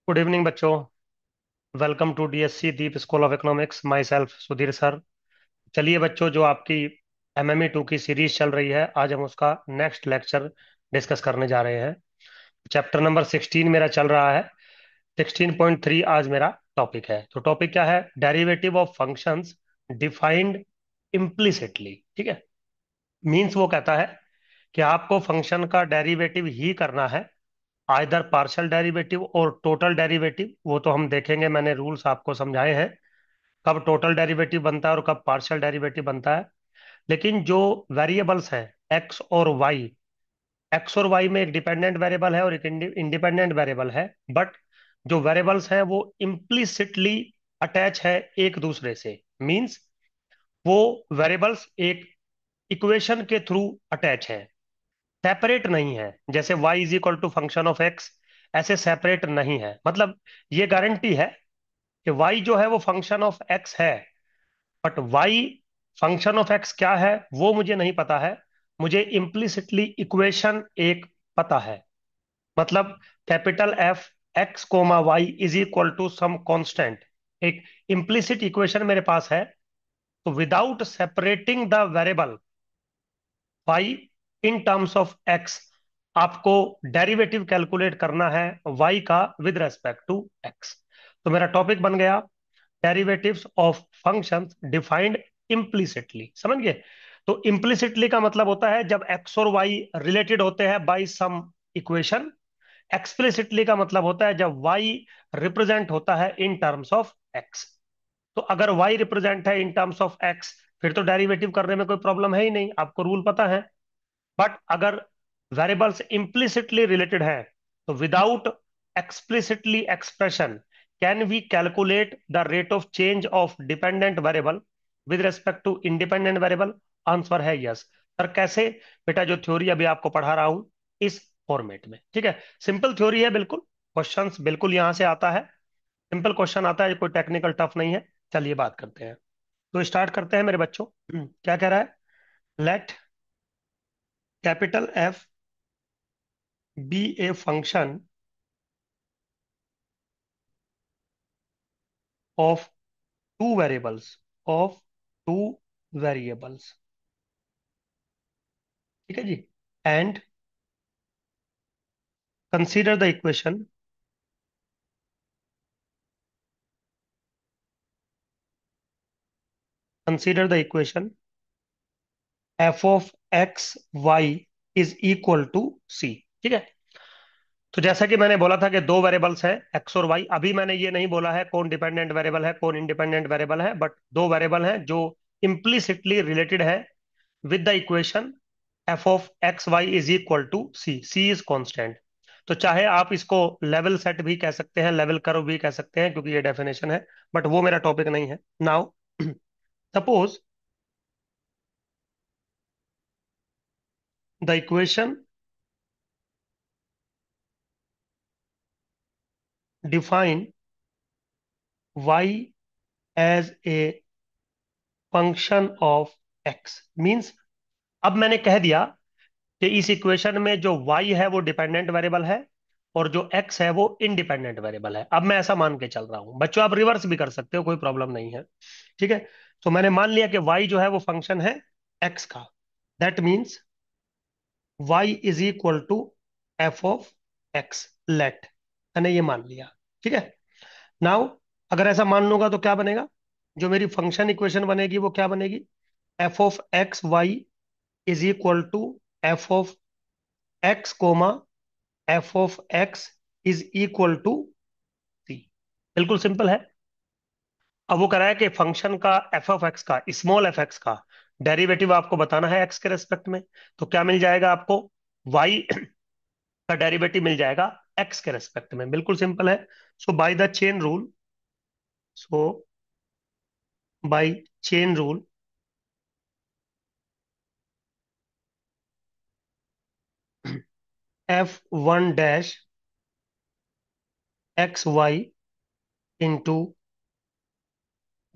Good evening बच्चों। Welcome to DSC Deep school of economics. Myself Sudhir sir. चलिए बच्चों, जो आपकी एमएमई टू की सीरीज चल रही है, आज हम उसका नेक्स्ट लेक्चर डिस्कस करने जा रहे हैं। चैप्टर नंबर 16 मेरा चल रहा है। 16.3 आज मेरा टॉपिक है। तो टॉपिक क्या है? Derivative of functions defined implicitly. ठीक है। मीन्स वो कहता है कि आपको फंक्शन का डेरिवेटिव ही करना है, आइदर पार्शियल डेरिवेटिव और टोटल डेरिवेटिव। वो तो हम देखेंगे, मैंने रूल्स आपको समझाए हैं, कब टोटल डेरिवेटिव बनता है और कब पार्शियल डेरिवेटिव बनता है। लेकिन जो वेरिएबल्स हैं एक्स और वाई में एक डिपेंडेंट वेरिएबल है और एक इंडिपेंडेंट वेरिएबल है, बट जो वेरिएबल्स हैं वो इम्प्लिसिटली अटैच है एक दूसरे से। मींस वो वेरिएबल्स एक इक्वेशन के थ्रू अटैच है, सेपरेट नहीं है। जैसे y is equal to function of x, ऐसे सेपरेट नहीं है। मतलब ये गारंटी है कि y जो है वो फंक्शन ऑफ x है, but y function of x क्या है वो मुझे नहीं पता है। मुझे इम्प्लिसिटली इक्वेशन एक पता है। मतलब capital F x comma Y is equal to some constant, एक इम्प्लिसिट इक्वेशन मेरे पास है। तो without separating the variable y in terms of x, आपको डेरिवेटिव कैलकुलेट करना है y का विद रेस्पेक्ट टू x। तो मेरा टॉपिक बन गया derivatives of functions defined implicitly. समझ गए? तो इम्प्लिसिटली का मतलब होता है जब x और y रिलेटेड होते हैं बाय सम इक्वेशन। एक्सप्लिसिटली का मतलब होता है जब y रिप्रेजेंट होता है इन टर्म्स ऑफ x। तो अगर y रिप्रेजेंट है इन टर्म्स ऑफ x, फिर तो डेरिवेटिव करने में कोई प्रॉब्लम है ही नहीं, आपको रूल पता है। बट अगर वेरिएबल्स इम्प्लिसिटली रिलेटेड है, तो without explicitly expression can we calculate the rate of change of dependent variable with respect to independent variable? Answer है यस। सर कैसे? बेटा जो थ्योरी अभी आपको पढ़ा रहा हूं इस फॉर्मेट में। ठीक है, सिंपल थ्योरी है बिल्कुल। क्वेश्चंस बिल्कुल यहां से आता है, सिंपल क्वेश्चन आता है, कोई टेक्निकल टफ नहीं है। चलिए बात करते हैं। तो स्टार्ट करते हैं मेरे बच्चों। क्या कह रहा है? Let capital F be a function of two variables, of two variables। ठीक है जी। And consider the equation, consider the equation F of x Y is equal to C. ठीक है। तो जैसा कि मैंने बोला था कि दो वेरिएबल्स हैं एक्स और वाई। अभी मैंने ये नहीं बोला है कौन डिपेंडेंट वेरिएबल है कौन इंडिपेंडेंट वेरिएबल है, बट दो वेरिएबल हैं जो इम्प्लिसिटली रिलेटेड है with the equation F of x Y is equal to C. C is constant. तो चाहे आप इसको लेवल सेट भी कह सकते हैं, लेवल कर्व भी कह सकते हैं, क्योंकि ये डेफिनेशन है, बट वो मेरा टॉपिक नहीं है now. Suppose the equation define y as a function of x। Means अब मैंने कह दिया कि इस इक्वेशन में जो y है वो डिपेंडेंट वेरिएबल है और जो x है वो इंडिपेंडेंट वेरिएबल है। अब मैं ऐसा मान के चल रहा हूं। बच्चों आप रिवर्स भी कर सकते हो, कोई प्रॉब्लम नहीं है। ठीक है। तो मैंने मान लिया कि y जो है वो फंक्शन है x का। That means y is equal to F of X. Let, मैंने ये मान लिया। ठीक है। नाउ अगर ऐसा मान लूंगा तो क्या बनेगा? जो मेरी फंक्शन इक्वेशन बनेगी वो क्या बनेगी? F of x Y is equal to F of X comma F of X is equal to C. बिल्कुल सिंपल है। अब वो कह रहा है कि फंक्शन का एफ ऑफ एक्स का, स्मॉल एफ एक्स का डेरिवेटिव आपको बताना है एक्स के रेस्पेक्ट में। तो क्या मिल जाएगा आपको? वाई का डेरिवेटिव मिल जाएगा एक्स के रेस्पेक्ट में। बिल्कुल सिंपल है। So by the chain rule, so by chain rule F one dash X Y into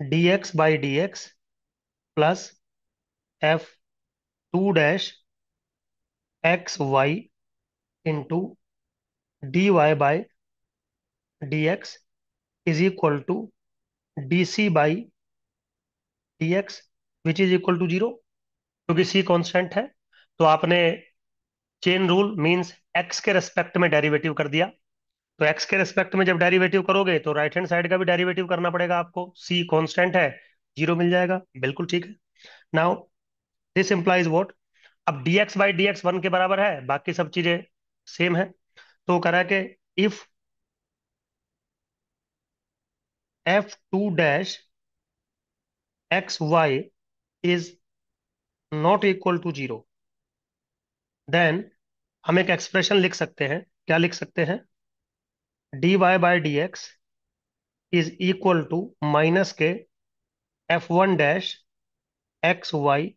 D x by D X plus F two dash X Y into D Y by dx is equal to dc by dx which is equal to zero, क्योंकि c constant है। तो आपने chain rule means x के respect में derivative कर दिया। तो x के रेस्पेक्ट में जब डेरिवेटिव करोगे तो राइट हैंड साइड का भी डेरिवेटिव करना पड़ेगा आपको। c कांस्टेंट है, जीरो मिल जाएगा, बिल्कुल ठीक है। नाउ दिस इंप्लाइज व्हाट, अब dx by D x one के बराबर है, बाकी सब चीजें सेम है। तो वो कह रहा है कि if F two dash X Y is not equal to zero, then हम एक एक्सप्रेशन लिख सकते हैं। क्या लिख सकते हैं? dy by D X is equal to minus के F one dash X Y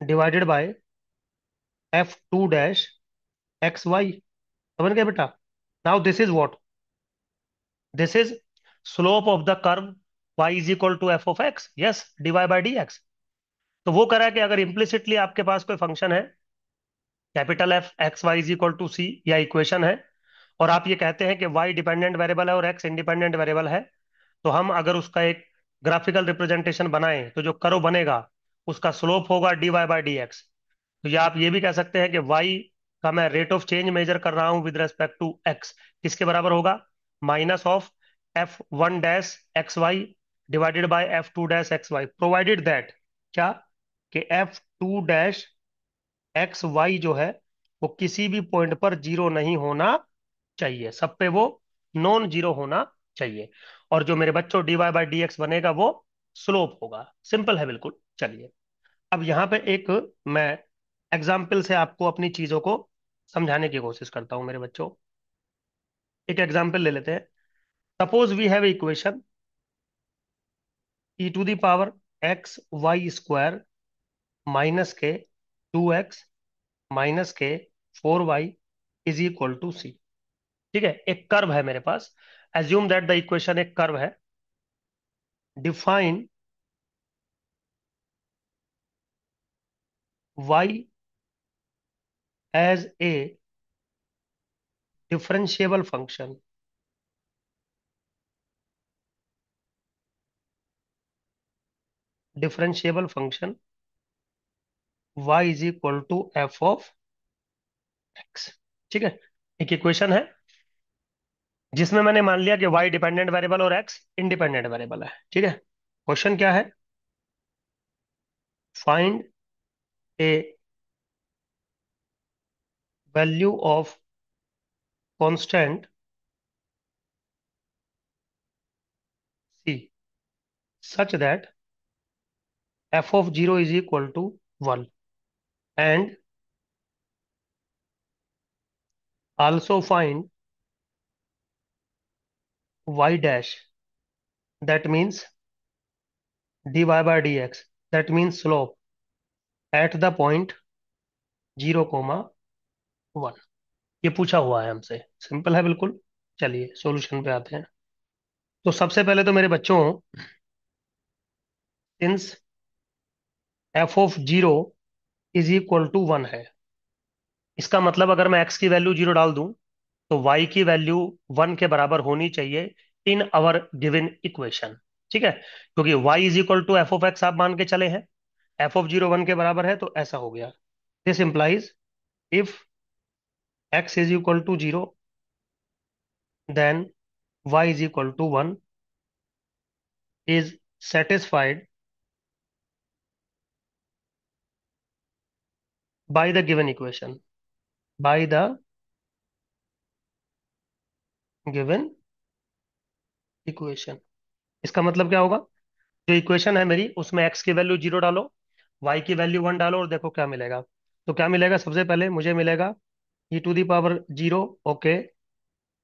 divided by F two dash X Y. समझ गए बेटा? Now this is what, this is slope of the curve y is equal to F of X, yes, dy by D X. तो वो कह रहा है कि अगर इम्प्लिसिटली आपके पास कोई फंक्शन है capital F X Y is equal to C, या इक्वेशन है, और आप ये कहते हैं कि y डिपेंडेंट वेरिएबल है और x इंडिपेंडेंट वेरिएबल है, तो हम अगर उसका एक ग्राफिकल रिप्रेजेंटेशन बनाएं तो जो कर्व बनेगा उसका स्लोप होगा dy बाई डी एक्स। तो या आप ये भी कह सकते हैं कि y का मैं रेट ऑफ चेंज मेजर कर रहा हूं विद रेस्पेक्ट टू x, किसके बराबर होगा? Minus of F one dash X Y divided by F two dash X Y, provided that क्या, कि F two dash X Y जो है वो किसी भी पॉइंट पर जीरो नहीं होना चाहिए, सब पे वो नॉन जीरो होना चाहिए। और जो मेरे बच्चों dy बाई डी एक्स बनेगा वो स्लोप होगा। सिंपल है बिल्कुल। चलिए, अब यहाँ पे एक मैं एग्जाम्पल से आपको अपनी चीजों को समझाने की कोशिश करता हूँ मेरे बच्चों। एक एग्जाम्पल ले लेते हैं। Suppose we have equation E to the power x Y square minus के टू एक्स माइनस के four Y is equal to C. ठीक है, एक कर्व है मेरे पास। एज्यूम दैट द इक्वेशन एक कर्व है। Define y as a differentiable function, differentiable function y is equal to F of X. ठीक है, एक इक्वेशन है जिसमें मैंने मान लिया कि y डिपेंडेंट वेरिएबल और x इंडिपेंडेंट वेरिएबल है। ठीक है, क्वेश्चन क्या है? Find A value of constant c such that f of 0 is equal to 1 and also find y dash, that means dy by dx, that means slope at the point 0 comma 1। ये पूछा हुआ है हमसे, simple है बिल्कुल। चलिए solution पे आते हैं। तो सबसे पहले तो मेरे बच्चों, since f of 0 is equal to 1 है, इसका मतलब अगर मैं x की वैल्यू 0 डाल दूं तो y की वैल्यू 1 के बराबर होनी चाहिए इन अवर गिवन इक्वेशन। ठीक है, क्योंकि y is equal to F of X आप मान के चले हैं, एफ ऑफ 0 1 के बराबर है, तो ऐसा हो गया। This implies if x is equal to 0 then y is equal to 1 is satisfied by the given equation, by the given equation. इसका मतलब क्या होगा? जो इक्वेशन है मेरी उसमें x की वैल्यू 0 डालो, y की वैल्यू 1 डालो, और देखो क्या मिलेगा। तो क्या मिलेगा? सबसे पहले मुझे मिलेगा E to the power 0, okay,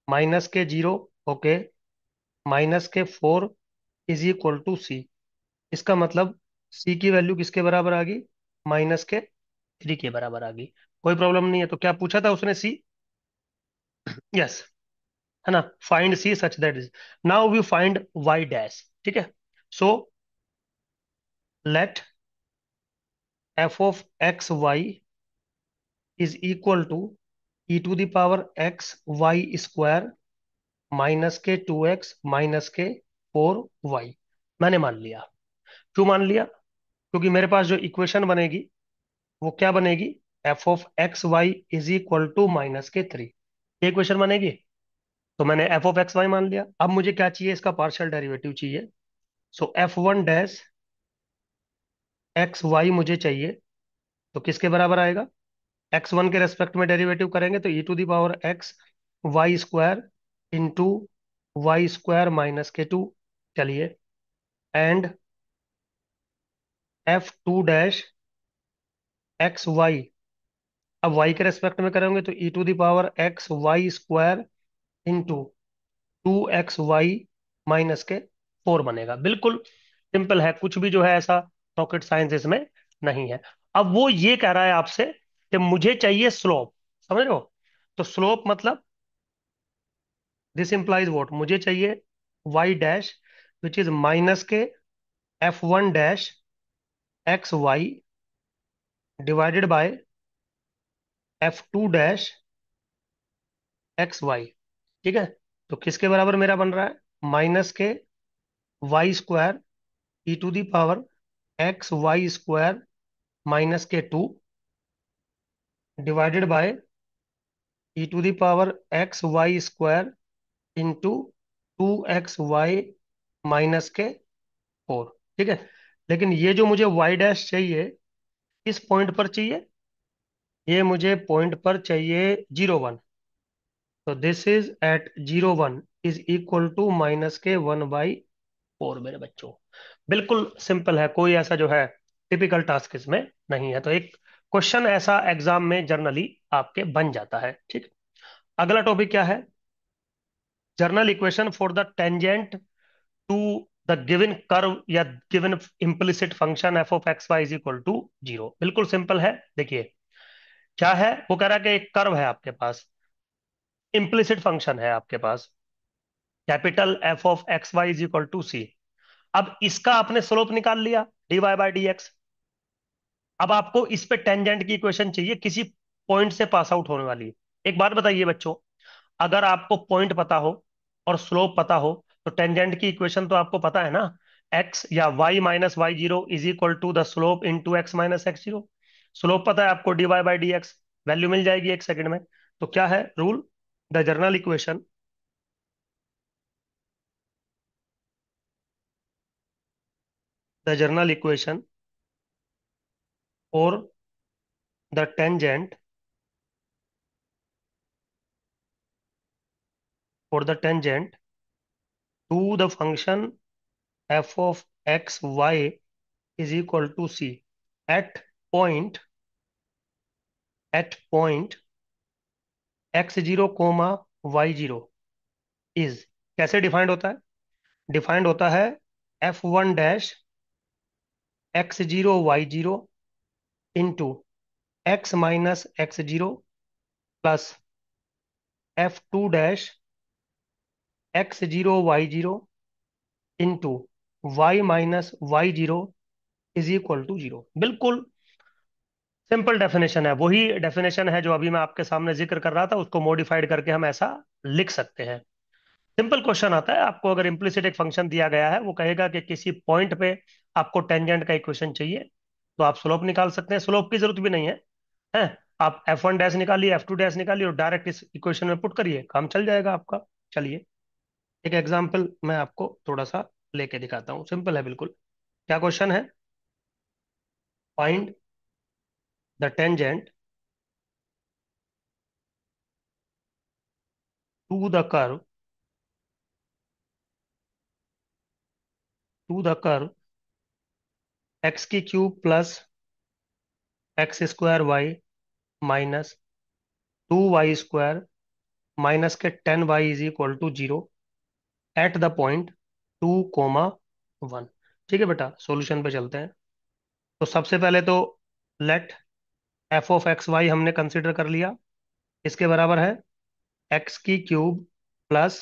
minus के 0, ओके, माइनस के 4 इज इक्वल टू सी। इसका मतलब सी की वैल्यू किसके बराबर आ गई? -3 के बराबर आ गई। कोई प्रॉब्लम नहीं है। तो क्या पूछा था उसने? सी, यस, है ना? Find C such that is, now we find Y dash. ठीक है, so let F of x Y is equal to E to the power x Y square -2x - 4y मैंने मान लिया। क्यों मान लिया? क्योंकि मेरे पास जो इक्वेशन बनेगी वो क्या बनेगी? f(x, y) = -3 ये इक्वेशन बनेगी। तो मैंने f(x, y) मान लिया। अब मुझे क्या चाहिए? इसका पार्शियल डेरिवेटिव चाहिए। सो f(1)(x, y) मुझे चाहिए। तो किसके बराबर आएगा? x1 के रेस्पेक्ट में डेरिवेटिव करेंगे तो e⁻x y² इंटू y² - 2। चलिए। एंड f(2)(x, y) अब y के रेस्पेक्ट में करेंगे तो e⁻x y² इंटू 2xy - 4 बनेगा। बिल्कुल सिंपल है, कुछ भी जो है ऐसा रॉकेट साइंस इसमें नहीं है। अब वो ये कह रहा है आपसे कि मुझे चाहिए स्लोप। समझ रहे हो? तो स्लोप मतलब दिस इंप्लाइज व्हाट? मुझे चाहिए y' which is -f(1)(x, y) divided bye f(2)(x, y)। ठीक है। तो किसके बराबर मेरा बन रहा है? -y² e⁻x y² divided by e⁻x y² into 2xy - 4। ठीक है। लेकिन ये जो मुझे y' चाहिए, किस पॉइंट पर चाहिए? ये मुझे पॉइंट पर चाहिए 0, 1। तो this is at 0, 1 is equal to -k1/4 मेरे बच्चों। बिल्कुल सिंपल है, कोई ऐसा जो है टिपिकल टास्क इसमें नहीं है। तो एक क्वेश्चन ऐसा एग्जाम में जनरली आपके बन जाता है। ठीक। अगला टॉपिक क्या है? General equation for the tangent to the given curve या given implicit function f(x, y) = 0। बिल्कुल सिंपल है। देखिए क्या है, वो कह रहा है कि एक कर्व है आपके पास, इम्प्लिसिट फंक्शन है आपके पास, कैपिटल f(x, y) = c। अब इसका आपने स्लोप निकाल लिया dy/dx। अब आपको इस पे टेंजेंट की इक्वेशन चाहिए, किसी पॉइंट से पास आउट होने वाली। एक बात बताइए बच्चों, अगर आपको पॉइंट पता हो और स्लोप पता हो तो टेंजेंट की इक्वेशन तो आपको पता है ना। x या y - y0 is equal to the slope into x - x0। Slope पता है आपको, dy/dx। वैल्यू मिल जाएगी 1 सेकंड में। तो क्या है rule? The general equation, the general equation और द टेंजेंट, और the tangent to the function f(x, y) is equal to c at point x0, y0 is कैसे डिफाइंड होता है? डिफाइंड होता है f(1)(x0, y0) into x - x0 plus f(2)(x0, y0) into y - y0 is equal to 0। बिल्कुल simple definition है, वही definition है जो अभी मैं आपके सामने जिक्र कर रहा था, उसको मॉडिफाइड करके हम ऐसा लिख सकते हैं। सिंपल क्वेश्चन आता है आपको, अगर इम्प्लिसिट एक फंक्शन दिया गया है, वो कहेगा कि किसी पॉइंट पे आपको टेंजेंट का इक्वेशन चाहिए, तो आप स्लोप निकाल सकते हैं। स्लोप की जरूरत भी नहीं है, हैं? आप f(1) निकालिए, f(2) निकालिए और डायरेक्ट इस इक्वेशन में पुट करिए, काम चल जाएगा आपका। चलिए एक एग्जांपल मैं आपको थोड़ा सा लेके दिखाता हूँ। सिंपल है बिल्कुल। क्या क्वेश्चन है? Find the tangent to the curve, x³ plus x² y -2y² minus के 10y is equal to 0 at the point 2, 1। ठीक है बेटा, सॉल्यूशन पे चलते हैं। तो सबसे पहले तो लेट f(x, y) हमने कंसिडर कर लिया, इसके बराबर है x³ plus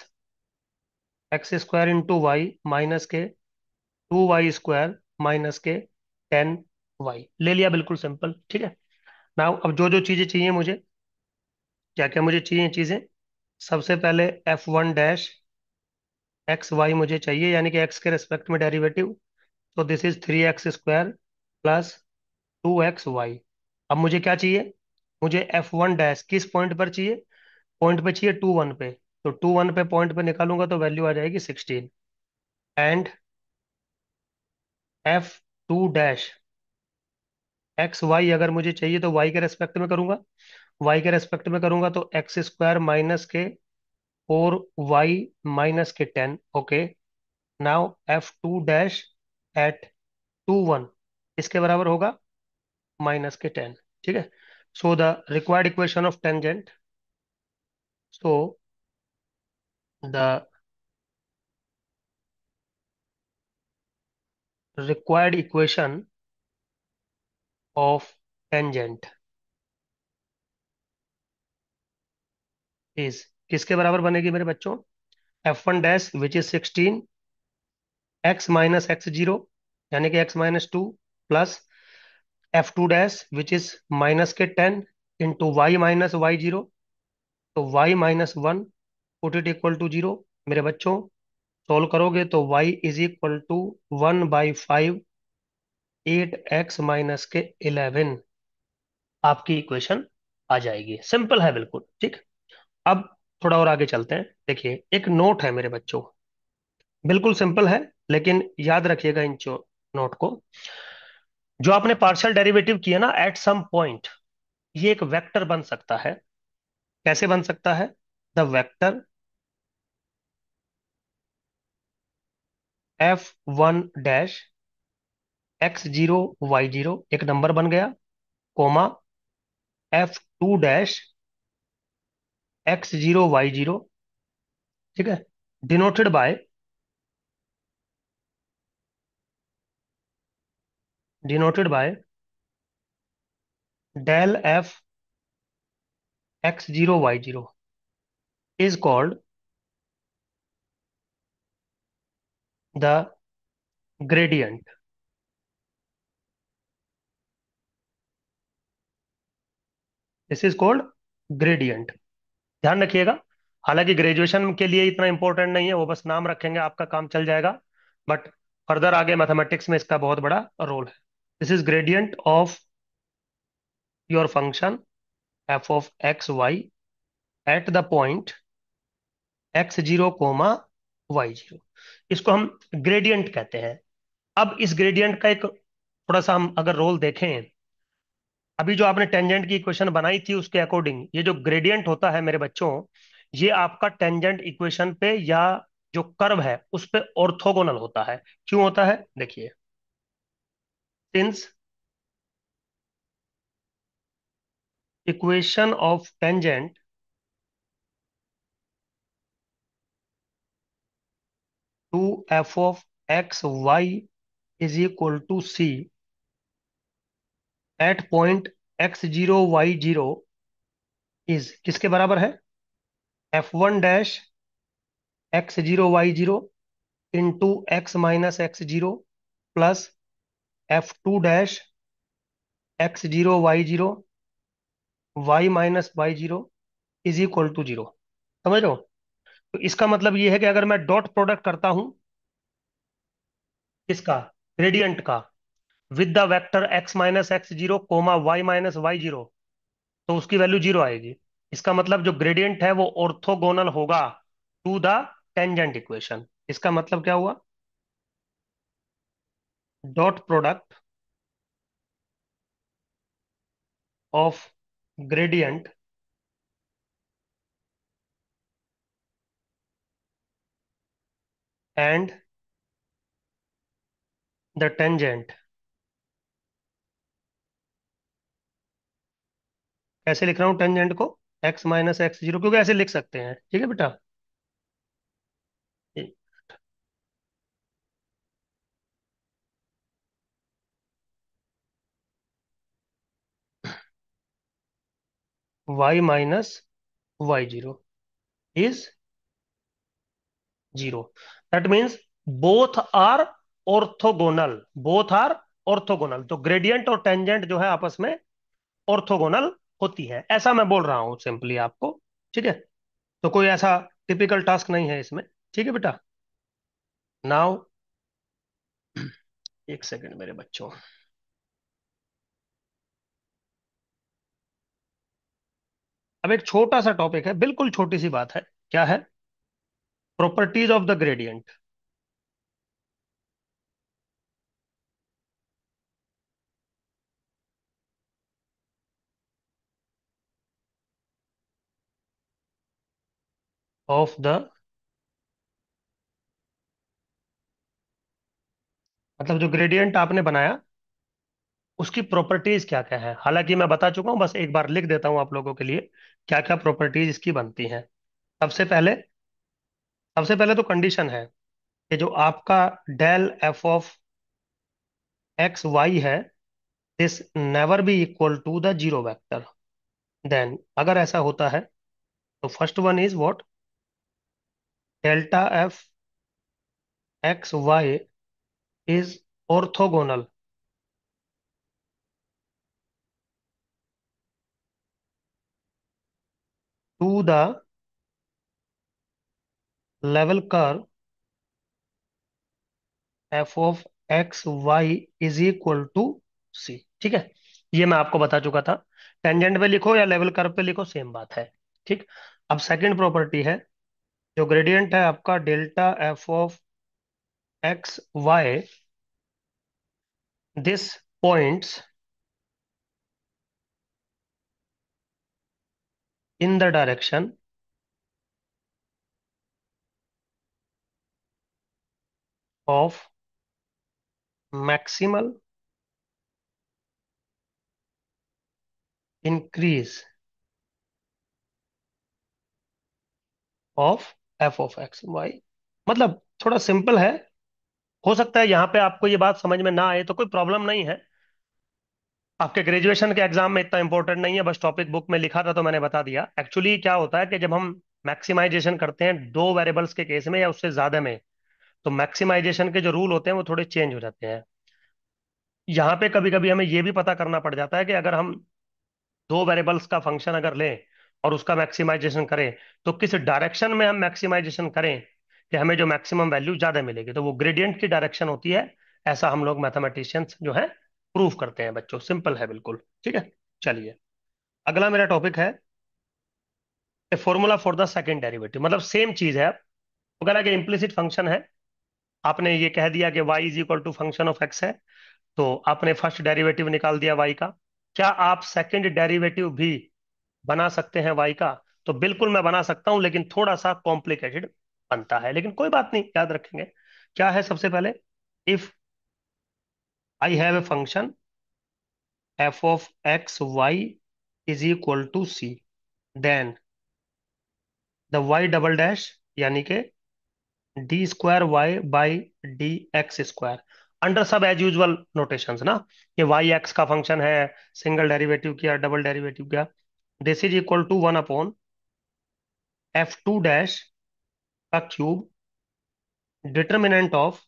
x² into Y minus के 2y² माइनस के 10y ले लिया। बिल्कुल सिंपल। ठीक है। नाउ अब जो जो चीजें चाहिए मुझे, क्या क्या मुझे चाहिए चीजें? सबसे पहले f(1) एक्स वाई मुझे चाहिए, यानी कि एक्स के रेस्पेक्ट में डेरिवेटिव। तो this is 3x² plus 2xy। अब मुझे क्या चाहिए? मुझे F1 डैश किस पॉइंट पर चाहिए? पॉइंट पे चाहिए 2 1 पे। तो 2 1 पे पॉइंट पे निकालूंगा तो वैल्यू आ जाएगी 16। And F2 dash X Y अगर मुझे चाहिए तो वाई के रेस्पेक्ट में करूंगा। वाई के रेस्पेक्ट में करूंगा तो x² माइनस के 4y माइनस के 10। Okay. Now F2 dash at 2 1 इसके बराबर होगा -के 10। ठीक है। So the required equation of tangent, so the required equation of tangent is किसके बराबर बनेगी मेरे बच्चों? F1 dash which is 16, x-x0 यानी कि x-2 plus F2 dash which is -के 10 इंटू y-y0। तो y-1 put it equal to 0। मेरे बच्चों सोल्व करोगे तो y is equal to 1/5 8x-11 आपकी इक्वेशन आ जाएगी। सिंपल है बिल्कुल। ठीक। अब थोड़ा और आगे चलते हैं। देखिए एक नोट है मेरे बच्चों, बिल्कुल सिंपल है, लेकिन याद रखिएगा इन नोट को। जो आपने पार्शियल डेरिवेटिव किया ना एट सम पॉइंट, ये एक वेक्टर बन सकता है। कैसे बन सकता है? The vector F1 dash x0 y0 एक नंबर बन गया, coma F2 dash x0 y0। ठीक है। Denoted by denoted by del F x0 y0 is called the gradient. This is called gradient. ध्यान रखिएगा। हालांकि ग्रेजुएशन के लिए इतना इंपॉर्टेंट नहीं है, वो बस नाम रखेंगे आपका काम चल जाएगा। बट फर्दर आगे मैथमेटिक्स में इसका बहुत बड़ा रोल है। This is gradient of your function F of x y at the point x0 इसको हम ग्रेडियंट कहते हैं। अब इस ग्रेडियंट का एक थोड़ा सा हम अगर रोल देखें, अभी जो आपने टेंजेंट की इक्वेशन बनाई थी उसके अकॉर्डिंग ये जो ग्रेडियंट होता है मेरे बच्चों, ये आपका टेंजेंट इक्वेशन पे या जो कर्व है उस पे ऑर्थोगोनल होता है। क्यों होता है? देखिए, since equation of tangent to F of x Y is equal to c at point x0 y0 is किसके बराबर है? F1 dash x0 y0 into x-x0 plus F2 dash x0 y0 y-y0 is equal to 0। समझ रहे हो? तो इसका मतलब ये है कि अगर मैं डॉट प्रोडक्ट करता हूं इसका ग्रेडियंट का with the vector x-x0 coma y-y0, तो उसकी वैल्यू 0 आएगी। इसका मतलब जो ग्रेडियंट है वो ऑर्थोगोनल होगा टू द टेंजेंट इक्वेशन। इसका मतलब क्या हुआ? Dot product of gradient and the tangent. कैसे लिख रहा हूं टेंजेंट को? x-x0, क्योंकि ऐसे लिख सकते हैं। ठीक है बेटा। y-y0 is 0। That means both are orthogonal. Both are orthogonal. तो ग्रेडियंट और टेंजेंट जो है आपस में ऑर्थोगोनल होती है, ऐसा मैं बोल रहा हूं सिंपली आपको। ठीक है। तो कोई ऐसा टिपिकल टास्क नहीं है इसमें। ठीक है बेटा। नाउ एक सेकंड मेरे बच्चों। अब एक छोटा सा टॉपिक है, बिल्कुल छोटी सी बात है। क्या है? Properties of the gradient of the, मतलब जो ग्रेडियंट आपने बनाया उसकी प्रॉपर्टीज क्या क्या है। हालांकि मैं बता चुका हूं, बस एक बार लिख देता हूं आप लोगों के लिए क्या क्या प्रॉपर्टीज इसकी बनती हैं। सबसे पहले सबसे पहले तो कंडीशन है कि जो आपका del F of x Y है, this never be equal to the zero vector. Then अगर ऐसा होता है तो first one is what, delta F X Y is orthogonal to the level curve F of x Y is equal to C. ठीक है, ये मैं आपको बता चुका था। टेंजेंट पे लिखो या लेवल कर्व पे लिखो, सेम बात है। ठीक। अब सेकंड प्रॉपर्टी है, जो ग्रेडियंट है आपका delta f of x y, this points in the direction of maximal increase of f of x y. मतलब थोड़ा सिंपल है। हो सकता है यहाँ पे आपको ये बात समझ में ना आए तो कोई प्रॉब्लम नहीं है। आपके ग्रेजुएशन के एग्जाम में इतना इंपॉर्टेंट नहीं है, बस टॉपिक बुक में लिखा था तो मैंने बता दिया। एक्चुअली क्या होता है कि जब हम मैक्सिमाइजेशन करते हैं दो वेरिएबल्स के केस में या उससे ज्यादा में, तो मैक्सिमाइजेशन के जो रूल होते हैं वो थोड़े चेंज हो जाते हैं। यहाँ पे कभी कभी हमें ये भी पता करना पड़ जाता है कि अगर हम दो वेरिएबल्स का फंक्शन अगर लें और उसका मैक्सिमाइजेशन करें, तो किस डायरेक्शन में हम मैक्सिमाइजेशन करें कि हमें जो मैक्सिमम वैल्यू ज्यादा मिलेगी, तो वो ग्रेडियंट की डायरेक्शन होती है। ऐसा हम लोग मैथमेटिशियंस जो है प्रूव करते हैं बच्चों, सिंपल है बिल्कुल। ठीक है, चलिए अगला मेरा टॉपिक है a formula for the second derivative. मतलब सेम चीज है, वो कह रहा है कि इम्प्लिसिट फंक्शन है। आपने ये कह दिया कि y is equal to function of x है, तो आपने फर्स्ट डेरिवेटिव निकाल दिया y का। क्या आप सेकंड डेरिवेटिव भी बना सकते हैं y का? तो बिल्कुल मैं बना सकता हूं, लेकिन थोड़ा सा कॉम्प्लिकेटेड बनता है, लेकिन कोई बात नहीं, याद रखेंगे। क्या है सबसे पहले, if I have a function F of x Y is equal to C, then the Y double dash यानी कि D square Y by D X square, under सब एज यूजुअल नोटेशंस ना, कि वाई एक्स का function है, single derivative किया, double derivative किया, this is equal to one upon F two dash का cube, determinant of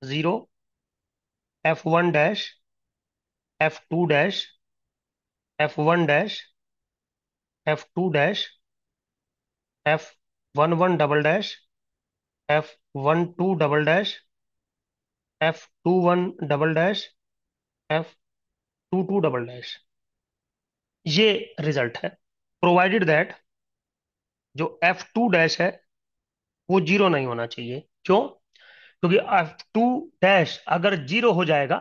zero, F one dash, F two dash, f one dash, F two dash, f one one double dash, f one two double dash, F two one double dash, F two two double dash. ये result है, provided that जो f two dash है वो zero नहीं होना चाहिए। क्यों? क्योंकि एफ टू डैश अगर जीरो हो जाएगा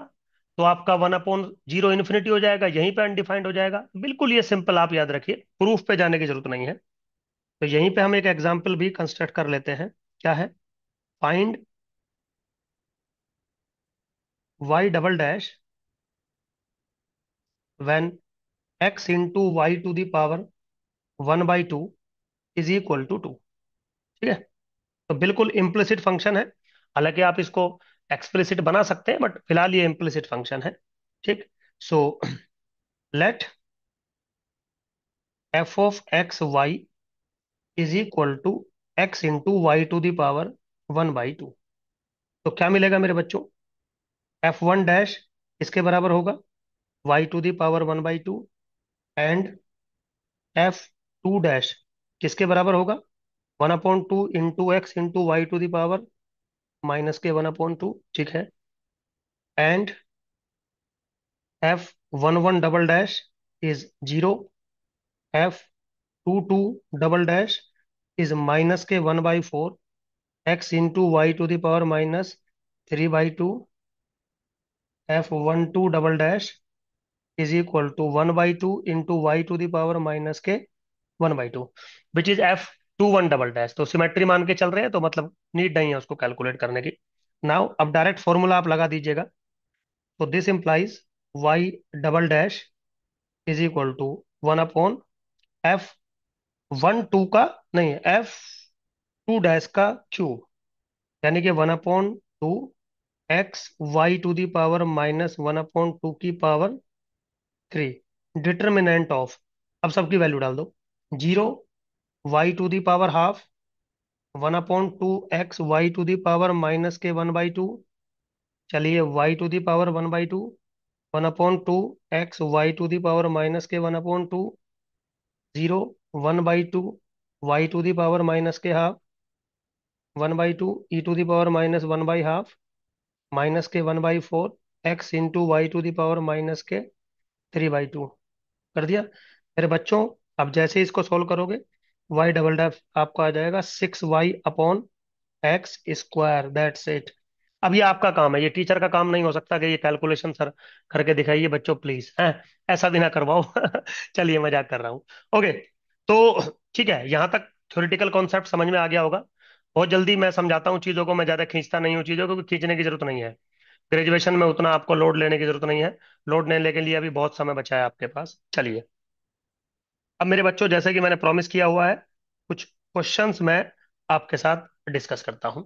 तो आपका वन अपॉन जीरो इन्फिनिटी हो जाएगा, यहीं पे अनडिफाइंड हो जाएगा। बिल्कुल ये सिंपल, आप याद रखिए, प्रूफ पे जाने की जरूरत नहीं है। तो यहीं पे हम एक एग्जाम्पल भी कंस्ट्रक्ट कर लेते हैं। क्या है? Find y double dash when x into Y to the power one by two is equal to two. ठीक है, तो बिल्कुल इम्प्लिसिट फंक्शन है। हालांकि आप इसको एक्सप्लिसिट बना सकते हैं, बट फिलहाल ये इम्प्लिसिट फंक्शन है। ठीक। So let F of x Y is equal to x into Y to the power one by two. तो क्या मिलेगा मेरे बच्चों? एफ वन डैश इसके बराबर होगा y to the power one by two, and f two dash किसके बराबर होगा? One upon two into x into Y to the power minus के 1/2, ठीक है। And F11 double dash is 0, F22 double dash is -के 1/4, x × y⁴ F12 double dash is equal to 1/2 × y⁴ which is F21 double dash. तो symmetry मान के चल रहे हैं, तो मतलब नीड नहीं है उसको कैलकुलेट करने की। नाउ अब डायरेक्ट फॉर्मूला आप लगा दीजिएगा। तो this implies y double dash is equal to 1/F12 का, नहीं, F2 डैश का क्यूब, यानी कि 1/2 x y⁴ डिटर्मिनेंट ऑफ, अब सबकी वैल्यू डाल दो। 0 y⁴ ½ x y⁴ -के 1/2। चलिए y⁴ 1/2 x y⁴ -के 1/2, 0 1/2 y⁴ -के 1/2 -के 1/2 -के 1/4 x × y⁴ कर दिया मेरे बच्चों। अब जैसे इसको सोल्व करोगे, y डबल डैश आपको आ जाएगा 6y/x², दैट्स इट। अब ये आपका काम है, ये टीचर का काम नहीं हो सकता कि ये कैलकुलेशन सर करके दिखाइए बच्चों प्लीज, हैं, ऐसा भी ना करवाओ। चलिए मजाक कर रहा हूँ। ओके, तो ठीक है, यहाँ तक थ्योरेटिकल कॉन्सेप्ट समझ में आ गया होगा। बहुत जल्दी मैं समझाता हूँ चीजों को, मैं ज्यादा खींचता नहीं हूँ चीजों को, क्योंकि खींचने की जरूरत नहीं है। ग्रेजुएशन में उतना आपको लोड लेने की जरूरत नहीं है। लोड लेने के लिए अभी बहुत समय बचा है आपके पास। चलिए, अब मेरे बच्चों, जैसे कि मैंने प्रॉमिस किया हुआ है, कुछ क्वेश्चंस मैं आपके साथ डिस्कस करता हूं।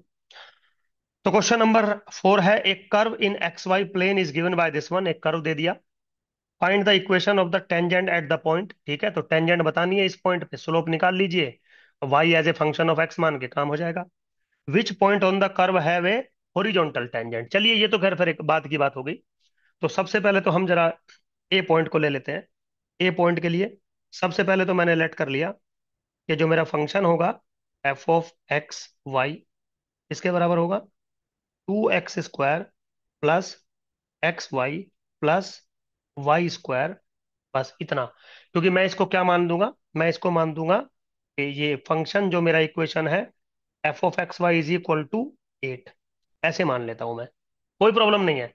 तो क्वेश्चन नंबर 4 है, एक curve in x y plane is given by this one. एक कर्व दे दिया, find the equation of the tangent at the point. ठीक है, तो टेंजेंट बतानी है इस पॉइंट पे, स्लोप निकाल लीजिए, y as a function of x मान के काम हो जाएगा। Which point on the curve have a horizontal tangent. चलिए, ये तो खैर फिर एक बात की बात हो गई। तो सबसे पहले तो हम जरा ए पॉइंट को ले लेते हैं। ए पॉइंट के लिए सबसे पहले तो मैंने लेट कर लिया कि जो मेरा फंक्शन होगा f(x, y) इसके बराबर होगा 2x² plus xy plus y²। बस इतना, क्योंकि मैं इसको क्या मान दूंगा, मैं इसको मान दूंगा कि ये फंक्शन जो मेरा इक्वेशन है f(x, y) is equal to 8, ऐसे मान लेता हूं मैं। कोई प्रॉब्लम नहीं है।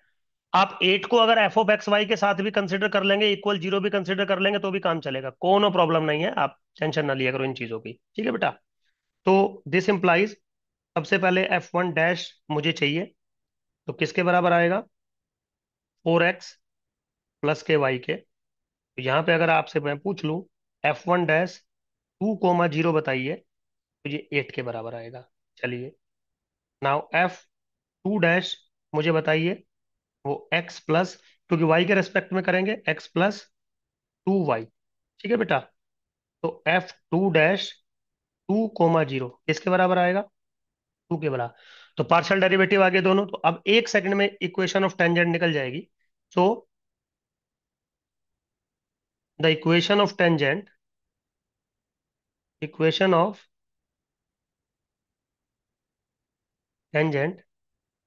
आप 8 को अगर f(x, y) के साथ भी कंसिडर कर लेंगे, इक्वल 0 भी कंसिडर कर लेंगे, तो भी काम चलेगा, कोनो प्रॉब्लम नहीं है। आप टेंशन ना लिया करो इन चीजों की, ठीक है बेटा। तो दिस इंप्लाइज, सबसे पहले F1 डैश मुझे चाहिए, तो किसके बराबर आएगा, 4x प्लस के वाई के। तो यहाँ पे अगर आपसे मैं पूछ लूँ F1 डैश 2, 0 बताइए, तो ये 8 के बराबर आएगा। चलिए, नाउ F2 डैश मुझे बताइए, वो x प्लस, क्योंकि y के रेस्पेक्ट में करेंगे, x+2y। ठीक है बेटा। तो F2 डैश 2, 0 किसके बराबर आएगा, 2 के बराबर। तो पार्शियल डेरिवेटिव आगे दोनों, तो अब 1 सेकंड में इक्वेशन ऑफ टेंजेंट निकल जाएगी। So the equation of tangent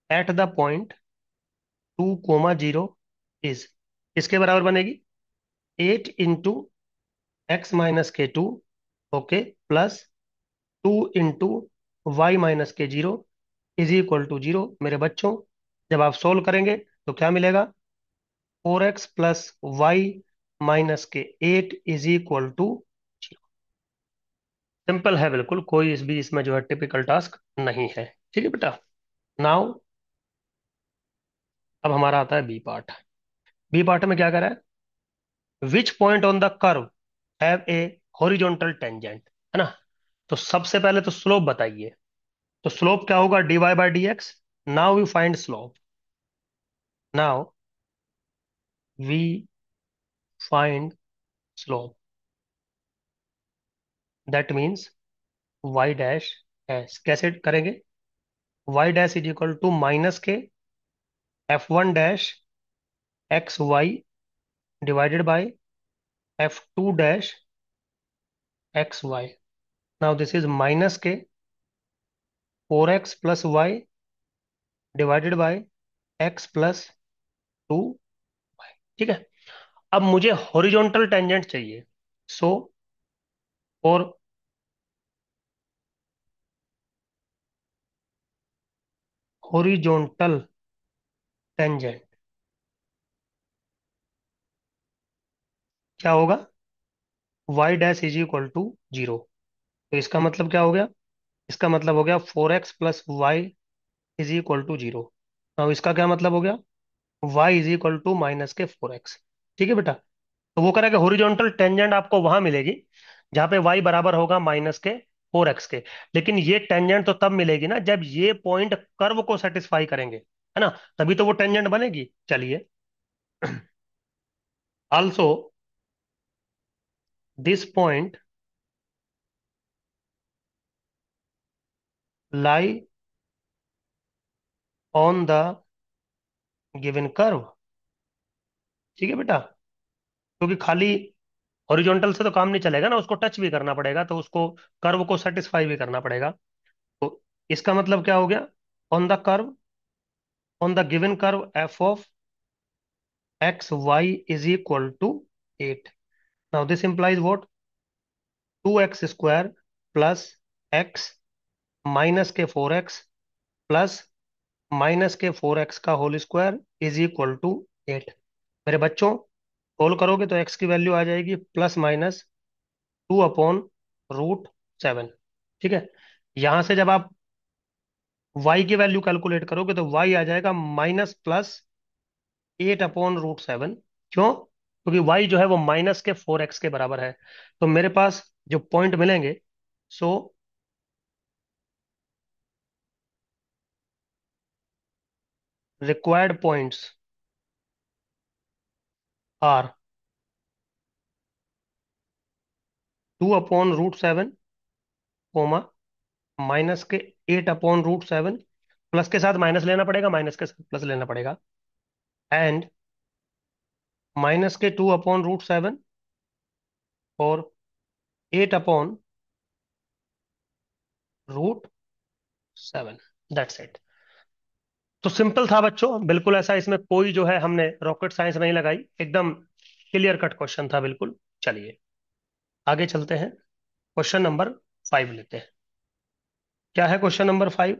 at the point 2, 0 is, इसके बराबर बनेगी 8 × x−k2, okay, plus 2 × y−k0 is equal to 0। मेरे बच्चों, जब आप सोल्व करेंगे तो क्या मिलेगा, 4x plus y−k8 is equal to 0। Simple है बिल्कुल, कोई इस भी इसमें जो है टिपिकल टास्क नहीं है। ठीक है बेटा। नाउ अब हमारा आता है बी पार्ट। बी पार्ट में क्या करा है, विच point on the curve have a horizontal tangent, है ना। तो सबसे पहले तो स्लोप बताइए। तो स्लोप क्या होगा, dy/dx। Now we find slope, now we find slope, that means y dash s. कैसे करेंगे, y dash is equal to -के F1 dash xy divided by F2 dash xy। Now this is -के 4x plus y divided by x plus 2। ठीक है। अब मुझे horizontal tangent चाहिए। सो और हॉरिजॉन्टल टेंजेंट क्या होगा? Y dash is equal to zero. तो इसका मतलब क्या हो गया? इसका मतलब हो गया 4x+y is equal to zero. अब इसका क्या मतलब हो गया? y is equal to -4x। ठीक है बेटा। तो वो कह रहा है कि हॉरिजॉन्टल टेंजेंट आपको वहां मिलेगी जहां पे y बराबर होगा -4x के। लेकिन ये टेंजेंट तो तब मिलेगी ना जब ये पॉइंट कर्व को सेटिस्फाई करेंगे, है ना? तभी तो वो टेंजेंट बनेगी। चलिए। Also this point lie on the given curve. ठीक है बेटा। क्योंकि खाली हॉरिजॉन्टल से तो काम नहीं चलेगा ना, उसको टच भी करना पड़ेगा, तो उसको कर्व को सेटिस्फाई भी करना पड़ेगा। तो इसका मतलब क्या हो गया? On the curve, on the given curve F of x Y is equal to 8। Now this implies what? 2x² plus x minus के 4x प्लस -4x का whole square is equal to 8। मेरे बच्चों, होल करोगे तो x की value आ जाएगी +/√7। ठीक है। यहां से जब आप y की वैल्यू कैलकुलेट करोगे तो y आ जाएगा -+8/√7। क्यों? क्योंकि y जो है वो -4x के बराबर है। तो मेरे पास जो पॉइंट मिलेंगे, so required points are 2/√7, comma minus के 8/√7। प्लस के साथ माइनस लेना पड़ेगा, माइनस के साथ प्लस लेना पड़ेगा। एंड माइनस के 2/√7 और 8/√7। That's it. तो सिंपल था बच्चों, बिल्कुल ऐसा, इसमें कोई जो है हमने रॉकेट साइंस नहीं लगाई, एकदम क्लियर कट क्वेश्चन था बिल्कुल। चलिए आगे चलते हैं। क्वेश्चन नंबर 5 लेते हैं। क्या है question number 5?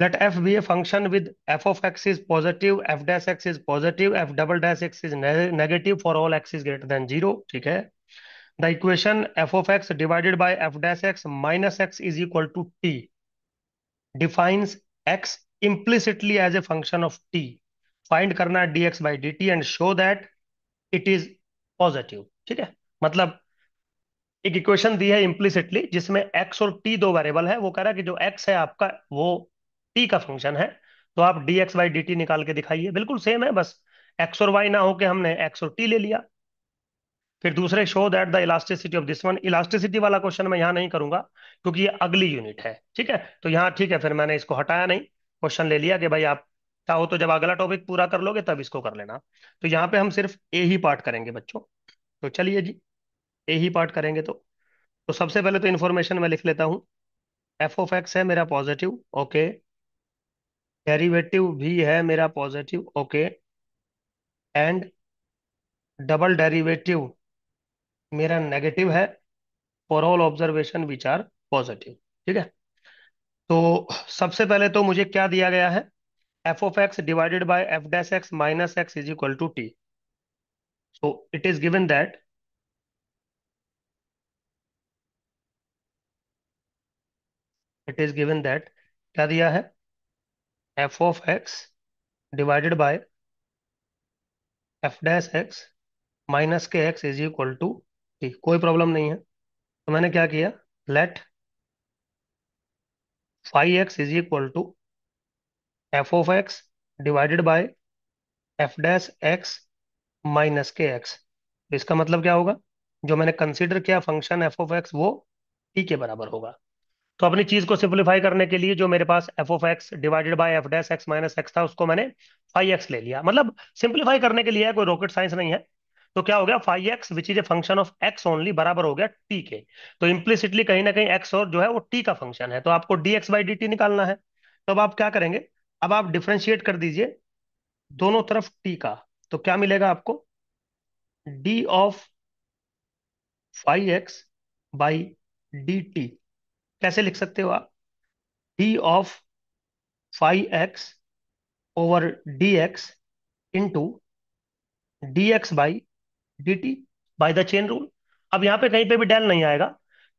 Let f be a function with f of x is positive, f dash x is positive, f double dash x is negative for all x is greater than 0। ठीक है। The equation f of x divided by f dash x minus x is equal to t defines x implicitly as a function of t। Find करना है dx by dt and show that it is positive। ठीक है। मतलब एक equation दी है implicitly जिसमें x और t दो वेरिएबल है। वो कह रहा है कि जो x है आपका वो t का फंक्शन है। तो आप dx बाई dt निकाल के दिखाइए। बिल्कुल सेम है, बस x और y ना होके हमने x और t ले लिया। फिर दूसरे, show that the elasticity of this one. Elasticity वाला क्वेश्चन मैं यहाँ नहीं करूंगा क्योंकि ये अगली यूनिट है। ठीक है। तो यहाँ ठीक है, फिर मैंने इसको हटाया नहीं, क्वेश्चन ले लिया कि भाई आप चाहो तो जब अगला टॉपिक पूरा कर लोगे तब इसको कर लेना। तो यहाँ पे हम सिर्फ ए ही पार्ट करेंगे बच्चों। तो चलिए जी, ए ही पार्ट करेंगे। तो सबसे पहले तो इन्फॉर्मेशन मैं लिख लेता हूँ। एफ ऑफ एक्स है मेरा पॉजिटिव, ओके। डेरिवेटिव भी है मेरा positive, okay. And double derivative मेरा नेगेटिव है for all observation which are positive. ठीक है। तो सबसे पहले तो मुझे क्या दिया गया है? F of X divided by F dash x minus X is equal to T. So it is given that, it is given that क्या दिया है? F of X divided by F dash x minus के X is equal to T. कोई problem नहीं है। तो मैंने क्या किया? Let five x is equal to F of X divided by F dash x minus के एक्स। तो इसका मतलब क्या होगा? जो मैंने कंसीडर किया फंक्शन एफ ऑफ एक्स वो टी के बराबर होगा। तो अपनी चीज को सिंपलीफाई करने के लिए जो मेरे पास F of X divided by F dash x minus X था उसको मैंने फाइव एक्स ले लिया। मतलब सिंपलीफाई करने के लिए है, कोई रॉकेट साइंस नहीं है। तो क्या हो गया? Five x which is a function of x only बराबर हो गया टी के। तो इम्प्लिसिटली कहीं ना कहीं एक्स और जो है वो टी का फंक्शन है, तो आपको D x by d T निकालना है। तो अब आप क्या करेंगे, अब आप डिफरेंशिएट कर दीजिए दोनों तरफ टी का। तो क्या मिलेगा आपको, D of 5x by d T. कैसे लिख सकते हो आप, D of 5x over D x into D x by d T by the chain rule. अब यहाँ पे कहीं पे भी डेल नहीं आएगा,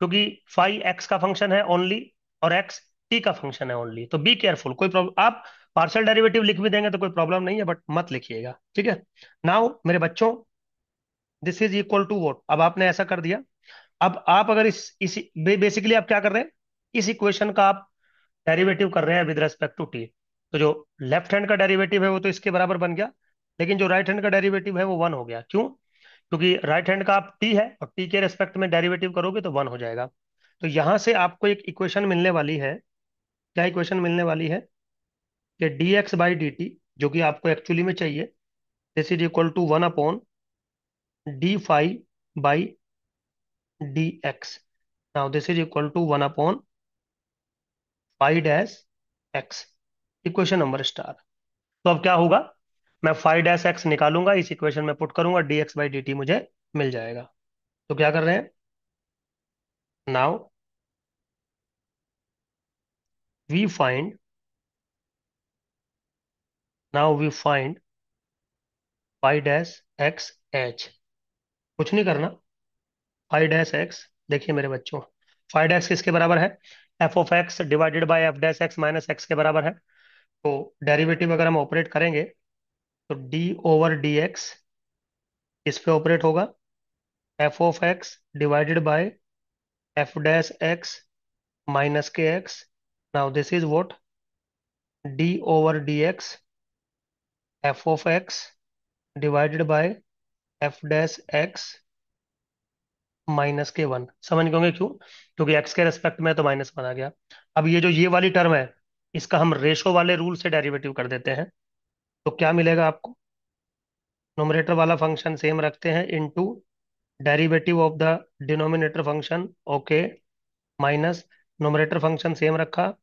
क्योंकि 5x का फंक्शन है ओनली और x t का फंक्शन है ओनली। तो बी केयरफुल, कोई प्रॉब्लम, आप पार्शियल डेरिवेटिव लिख भी देंगे तो कोई प्रॉब्लम नहीं है, बट मत लिखिएगा, ठीक है। नाउ मेरे बच्चों, this is equal to what, अब आपने ऐसा कर दिया। अब आप अगर इसी बेसिकली आप क्या कर रहे हैं, इस इक्वेशन का आप डेरिवेटिव कर रहे हैं विद रेस्पेक्ट टू टी। तो जो लेफ्ट हैंड का डेरिवेटिव है वो तो इसके बराबर बन गया, लेकिन जो राइट हैंड का डेरिवेटिव है वो वन हो गया। क्यों? क्योंकि राइट हैंड का आप टी है और टी के रेस्पेक्ट में डेरिवेटिव करोगे तो वन हो जाएगा। तो यहां से आपको एक इक्वेशन मिलने वाली है। क्या इक्वेशन मिलने वाली है, कि d x by d t, जो कि आपको एक्चुअली में चाहिए, this is equal to one upon d five by D x. Now this is equal to one upon five dash x, equation number star. तो अब क्या होगा, मैं फाइव डैश एक्स निकालूंगा, इस इक्वेशन में पुट करूंगा, d x by d t मुझे मिल जाएगा। तो क्या कर रहे हैं, now we find, now we find five dash x h. कुछ नहीं करना, फाइव डैश एक्स, देखिए मेरे बच्चों, फाइव डैश किसके बराबर है, F of X divided by F dash x minus x के बराबर है। तो डेरिवेटिव अगर हम ऑपरेट करेंगे तो डी ओवर डी एक्स इस पे ऑपरेट होगा, F of X divided by F dash x minus के X. Now this is what, D over D X F of X divided by F dash x minus के one. समझ गए होंगे क्यों, क्योंकि एक्स के रेस्पेक्ट में तो माइनस वन आ गया। अब ये जो ये वाली टर्म है, इसका हम रेशो वाले रूल से डेरिवेटिव कर देते हैं। तो क्या मिलेगा आपको, नोमरेटर वाला फंक्शन सेम रखते हैं into derivative of the denominator function, okay, minus numerator function same रखा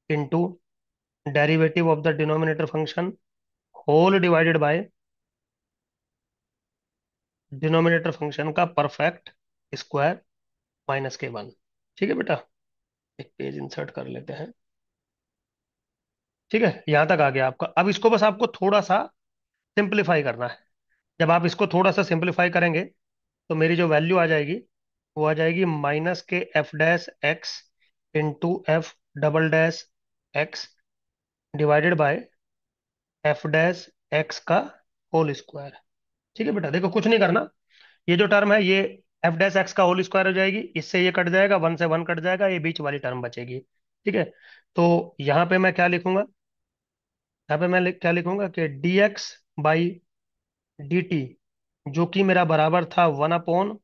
into derivative of the denominator function whole divided by denominator function का परफेक्ट स्क्वायर माइनस के वन। ठीक है बेटा, एक पेज इंसर्ट कर लेते हैं। ठीक है, यहां तक आ गया आपका। अब इसको बस आपको थोड़ा सा सिंप्लीफाई करना है। जब आप इसको थोड़ा सा सिंप्लीफाई करेंगे तो मेरी जो वैल्यू आ जाएगी वो आ जाएगी माइनस के f dash x into f double dash x divided by F dash x का होल स्क्वायर। ठीक है बेटा, देखो कुछ नहीं करना, ये जो टर्म है ये एफ डैश एक्स का होल स्क्वायर हो जाएगी, इससे ये कट जाएगा, वन से वन कट जाएगा, ये बीच वाली टर्म बचेगी। ठीक है, तो यहाँ पे मैं क्या लिखूंगा, यहाँ पे मैं क्या लिखूंगा कि d x by d t, जो कि मेरा बराबर था one upon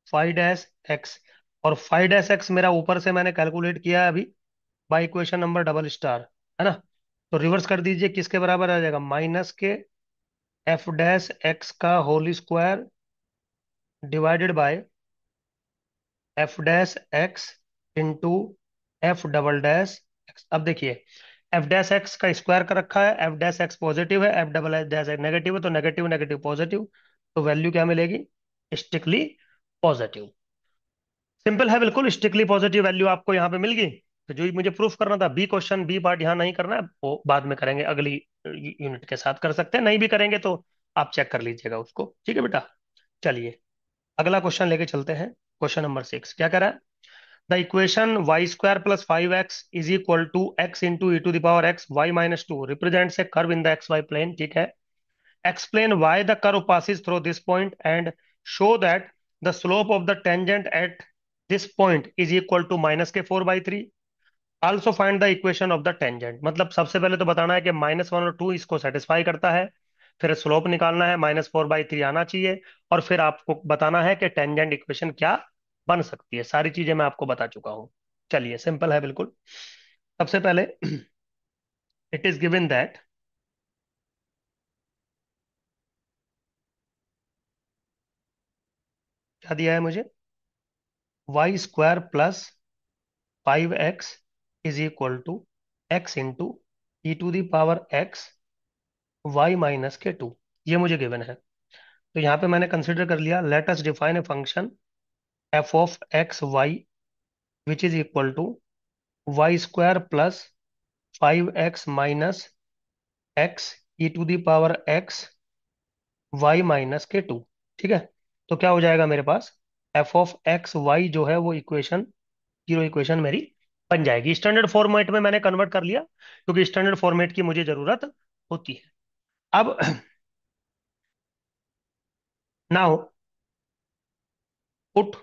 five dash x. और फाइव डैश एक्स मेरा ऊपर से मैंने कैलकुलेट किया है अभी by equation number double star, है ना। तो रिवर्स कर दीजिए, किसके बराबर आ जाएगा, माइनस के एफ डैश एक्स का whole square divided by F dash x into f double dash x. अब देखिए, एफ डैश एक्स का स्क्वायर कर रखा है, एफ डैश एक्स पॉजिटिव है, f double dash x negative है, तो नेगेटिव नेगेटिव पॉजिटिव, तो वैल्यू क्या मिलेगी, स्ट्रिक्टली पॉजिटिव। सिंपल है बिल्कुल, स्ट्रिक्टली पॉजिटिव वैल्यू आपको यहाँ पे मिल गई। तो जो मुझे प्रूफ करना था, बी क्वेश्चन बी पार्ट यहाँ नहीं करना है, वो बाद में करेंगे, अगली यूनिट के साथ कर सकते हैं, नहीं भी करेंगे तो आप चेक कर लीजिएगा उसको। ठीक है बेटा, चलिए अगला क्वेश्चन लेके चलते हैं। क्वेश्चन नंबर 6 क्या कह रहा है, the equation y square plus five x is equal to x into e to the power x Y minus two represents a curve in the x y plane. ठीक है, explain why the curve passes through this point and show that the slope of the tangent at this point is equal to minus के 4/3। also find the equation of the tangent, मतलब सबसे पहले तो बताना है कि माइनस वन और to इसको सेटिस्फाई करता है, फिर स्लोप निकालना है, -4/3 आना चाहिए, और फिर आपको बताना है कि टेंजेंट इक्वेशन क्या बन सकती है। सारी चीजें मैं आपको बता चुका हूं। चलिए सिंपल है बिल्कुल। सबसे पहले इट इज गिवन दैट, क्या दिया है मुझे, y square plus 5x is equal to x into e to the power x Y minus के टू, ये मुझे गिवन है। तो यहाँ पे मैंने कंसिडर कर लिया, let us define a function F of x y which is equal to y square plus 5x minus x E to the power x Y minus के टू। ठीक है, तो क्या हो जाएगा मेरे पास, एफ ऑफ एक्स वाई जो है वो इक्वेशन, जीरो इक्वेशन मेरी बन जाएगी। स्टैंडर्ड फॉर्मेट में मैंने कन्वर्ट कर लिया, क्योंकि स्टैंडर्ड फॉर्मेट की मुझे जरूरत होती है। अब now put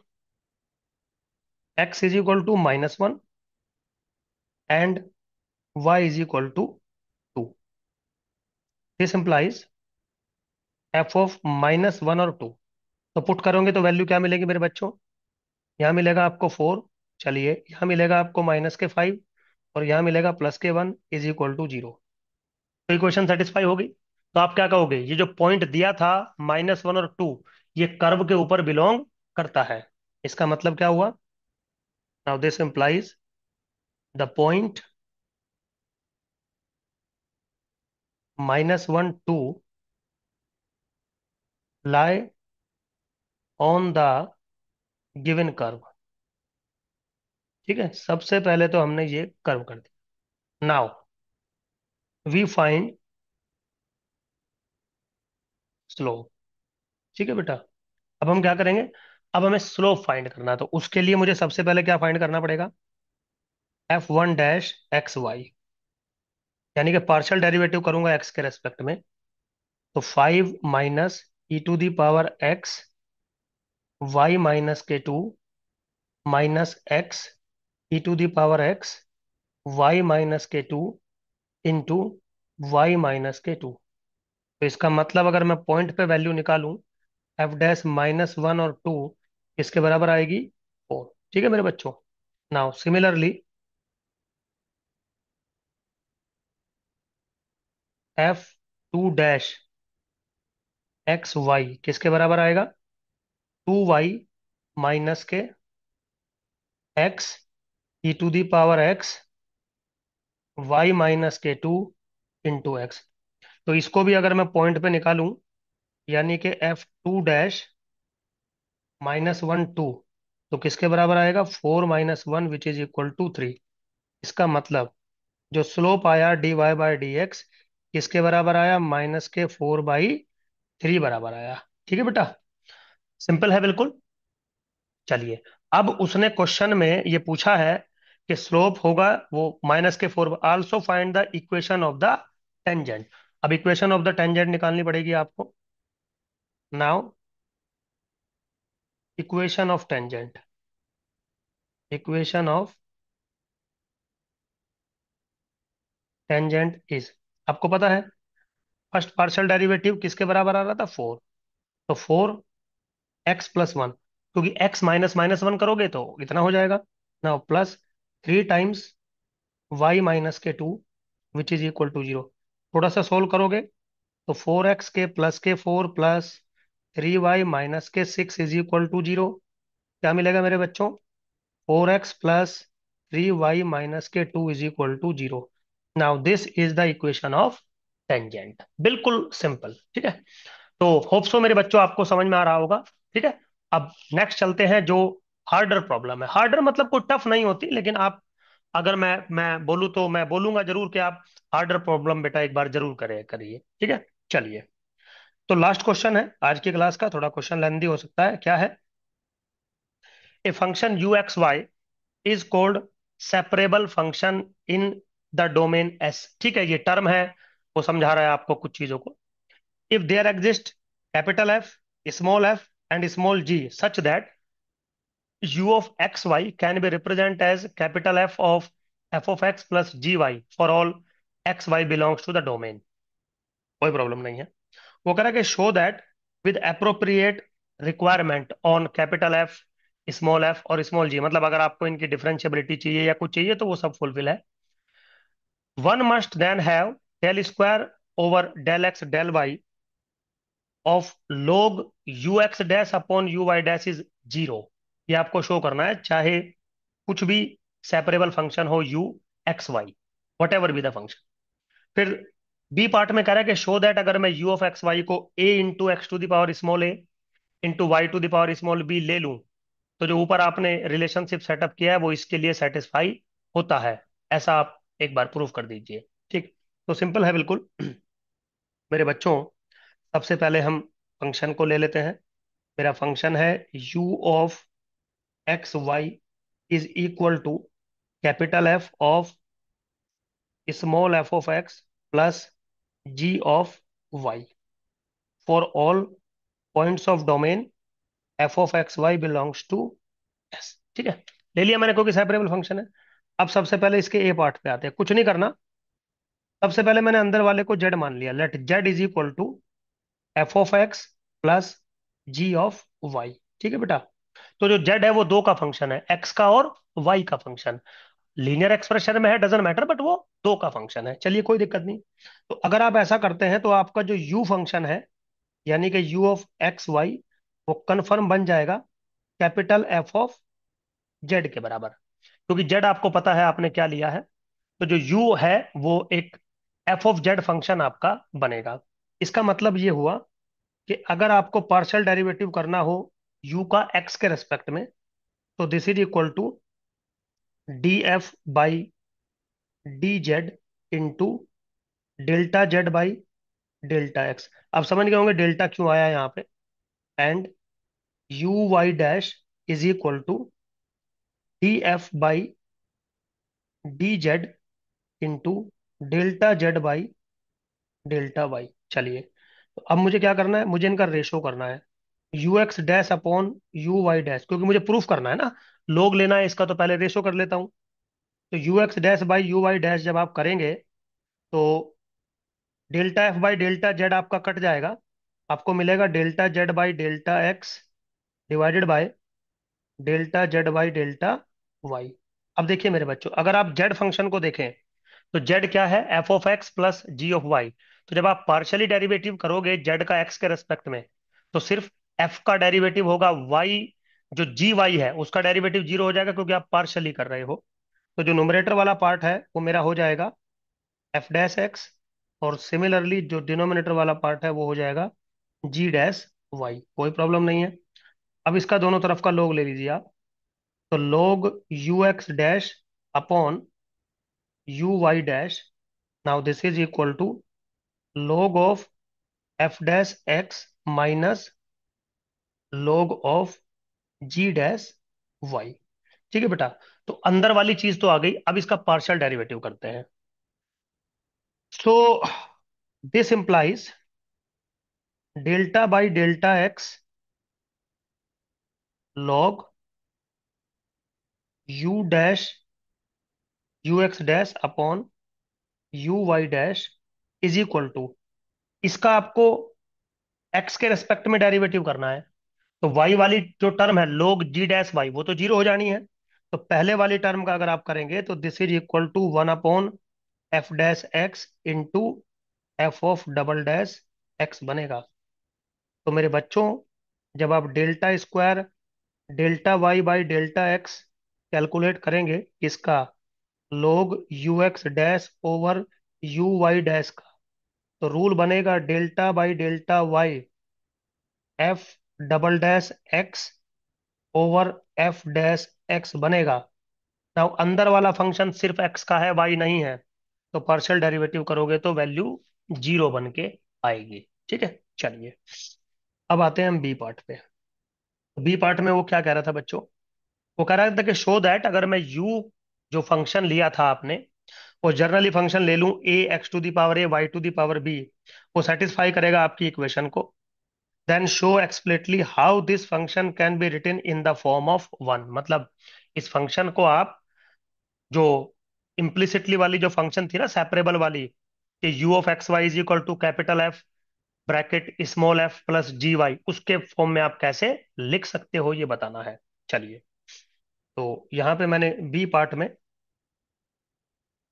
x is equal to -1 and y is equal to 2। This implies f of -1 और 2। तो पुट करोगे तो वैल्यू क्या मिलेगी मेरे बच्चों, यहाँ मिलेगा आपको 4, चलिए यहाँ मिलेगा आपको -5, और यहाँ मिलेगा +1 इज इक्वल टू 0। तो इक्वेशन सेटिस्फाई होगी। तो आप क्या कहोगे, ये जो पॉइंट दिया था -1 और 2, ये कर्व के ऊपर बिलोंग करता है। इसका मतलब क्या हुआ, now this implies the point -1 2 lie on the given curve. ठीक है, सबसे पहले तो हमने ये कर्व कर दिया। Now we find slope. ठीक है बेटा, अब हम क्या करेंगे, अब हमें स्लोप फाइंड करना है। तो उसके लिए मुझे सबसे पहले क्या फाइंड करना पड़ेगा, f1-xy, यानी कि पार्शियल डेरिवेटिव करूंगा एक्स के रेस्पेक्ट में। तो 5 minus E to the power x Y minus के two minus x E to the power x Y minus के टू इंटू वाई माइनस के टू। तो इसका मतलब अगर मैं पॉइंट पे वैल्यू निकालूं, f'-1 और 2 इसके बराबर आएगी 4। ठीक है मेरे बच्चों, नाउ सिमिलरली f2-xy किसके बराबर आएगा, 2y माइनस के x e to the power x y minus के टू इंटू एक्स। तो इसको भी अगर मैं पॉइंट पे निकालूं, यानी कि f2-1 2 तो किसके बराबर आएगा, 4-1 विच इज इक्वल टू 3। इसका मतलब जो स्लोप आया dy/dx किसके बराबर आया, -4/3 बराबर आया। ठीक है बेटा, सिंपल है बिल्कुल। चलिए, अब उसने क्वेश्चन में ये पूछा है कि स्लोप होगा वो -4, also find the equation of the tangent. अब इक्वेशन ऑफ द टेंजेंट निकालनी पड़ेगी आपको। Now equation of tangent, equation of tangent is, आपको पता है फर्स्ट पार्शियल डेरिवेटिव किसके बराबर आ रहा था, 4। तो 4x+1, क्योंकि x माइनस माइनस वन करोगे तो इतना हो जाएगा। Now plus 3 times y minus के 2 विच इज इक्वल टू 0। थोड़ा सा सोल्व करोगे तो 4x के प्लस के 4 प्लस 3y माइनस के 6 इज इक्वल टू 0। क्या मिलेगा मेरे बच्चों, 4x+3y माइनस के 2 is equal to 0। Now this is the equation of tangent, बिल्कुल सिंपल। ठीक है, तो होप सो मेरे बच्चों आपको समझ में आ रहा होगा। ठीक है, अब नेक्स्ट चलते हैं जो हार्डर प्रॉब्लम है। हार्डर मतलब कोई टफ नहीं होती, लेकिन आप, अगर मैं बोलूँ तो मैं बोलूंगा जरूर कि आप हार्डर प्रॉब्लम बेटा एक बार जरूर करिए। ठीक है, चलिए, तो लास्ट क्वेश्चन है आज की क्लास का, थोड़ा क्वेश्चन लेंदी हो सकता है। क्या है, a function u x Y is called separable function in the domain s. ठीक है, ये टर्म है, वो समझा रहा है आपको कुछ चीजों को। If there exist capital F, small f and small g such that u of xy can be represented as capital f of x plus gy for all xy belongs to the domain। कोई problem नहीं है। वो कह रहा है कि show that with appropriate requirement on capital F small F और small जी, मतलब अगर आपको इनकी डिफरेंशियबिलिटी चाहिए या कुछ चाहिए तो वो सब फुलफिल है। One must then have del square over del x del y of log you x dash upon you Y dash is 0। ये आपको शो करना है, चाहे कुछ भी सेपरेबल फंक्शन हो u x y। Whatever be the function. फिर b part में कह रहा है कि शो दैट अगर मैं यू ऑफ एक्स वाई को A into x to the power small A into Y to the power small B ले लूं, तो जो ऊपर आपने रिलेशनशिप सेटअप किया है वो इसके लिए सेटिस्फाई होता है। ऐसा आप एक बार प्रूफ कर दीजिए। ठीक, तो सिंपल है बिल्कुल। मेरे बच्चों, सबसे पहले हम फंक्शन को ले लेते हैं। मेरा फंक्शन है u of x Y is equal to capital F of small f of x plus ji of y for all points of domain f of x y belongs to s. ठीक है, ले लिया मैंने क्योंकि separable function है। अब सबसे पहले इसके ए पार्ट पे आते हैं, कुछ नहीं करना। सबसे पहले मैंने अंदर वाले को जेड मान लिया, let z is equal to F of x plus ji of y. ठीक है बेटा, तो जो जेड है वो दो का फंक्शन है, एक्स का और वाई का फंक्शन। लीनियर एक्सप्रेशन में है, डजेंट मैटर, बट वो दो का फंक्शन है। चलिए कोई दिक्कत नहीं। तो अगर आप ऐसा करते हैं तो आपका जो यू फंक्शन है, यानी कि यू ऑफ एक्स वाई, वो कन्फर्म बन जाएगा कैपिटल एफ ऑफ जेड के बराबर। क्योंकि जेड आपको पता है आपने क्या लिया है, तो जो यू है वो एक एफ ऑफ जेड फंक्शन आपका बनेगा। इसका मतलब ये हुआ कि अगर आपको पार्शियल डेरिवेटिव करना हो यू का एक्स के रेस्पेक्ट में, तो this is equal to d f by d z into delta z by delta x. आप समझ गए होंगे डेल्टा क्यों आया यहाँ पे। And you Y dash is equal to d f by d z into delta z by delta y. चलिए, तो अब मुझे क्या करना है, मुझे इनका रेशो करना है, u x dash upon you Y dash, क्योंकि मुझे प्रूफ करना है ना, लोग लेना है इसका, तो पहले रेशो कर लेता हूँ। तो u x dash by u Y dash जब आप करेंगे तो delta f by delta z आपका कट जाएगा, आपको मिलेगा delta z by delta x divided by delta z by delta y. अब देखिए मेरे बच्चों, अगर आप जेड फंक्शन को देखें तो जेड क्या है, F of x plus ji of Y. तो जब आप पार्शियली डेरिवेटिव करोगे जेड का एक्स के रेस्पेक्ट में, तो सिर्फ एफ का डेरिवेटिव होगा, वाई जो जी वाई है उसका डेरिवेटिव जीरो हो जाएगा, क्योंकि आप पार्शियली कर रहे हो। तो जो न्यूमरेटर वाला पार्ट है वो मेरा हो जाएगा एफ डैश एक्स, और सिमिलरली जो डिनोमिनेटर वाला पार्ट है वो हो जाएगा जी डैश वाई। कोई प्रॉब्लम नहीं है। अब इसका दोनों तरफ का log ले लीजिए आप। तो log you x dash upon you Y dash, now this is equal to log of f dash x minus log of g dash y. ठीक है बेटा, तो अंदर वाली चीज तो आ गई, अब इसका पार्शियल डेरिवेटिव करते हैं। So this implies delta by delta x log u dash u x dash upon you Y dash is equal to, इसका आपको एक्स के रेस्पेक्ट में डेरिवेटिव करना है। तो वाई वाली जो टर्म है log जी डैश वाई, वो तो जीरो हो जानी है। तो पहले वाली टर्म का अगर आप करेंगे तो this is equal to one upon f dash x into f of double dash x बनेगा। तो मेरे बच्चों, जब आप delta square delta y by delta x calculate करेंगे इसका log you x dash over u Y dash का, तो रूल बनेगा delta by delta y f double dash x over f dash x बनेगा। नाउ अंदर वाला फंक्शन सिर्फ x का है, वाई नहीं है, तो पार्शियल डेरिवेटिव करोगे तो वैल्यू जीरो बन के आएगी। ठीक है, चलिए अब आते हैं हम बी पार्ट पे। बी पार्ट में वो क्या कह रहा था बच्चों, वो कह रहा था कि शो दैट अगर मैं यू जो फंक्शन लिया था आपने, वो जनरली फंक्शन ले लूं A X to the power A Y to the power B, वो सेटिस्फाई करेगा आपकी इक्वेशन को। Then show explicitly how this function can be written in the form of one. मतलब इस फंक्शन को आप जो इम्प्लिसिटली वाली जो फंक्शन थी ना सेपरेबल वाली, कि u of x Y is equal to capital F bracket small f plus g y, उसके फॉर्म में आप कैसे लिख सकते हो ये बताना है। चलिए, तो यहाँ पे मैंने बी पार्ट में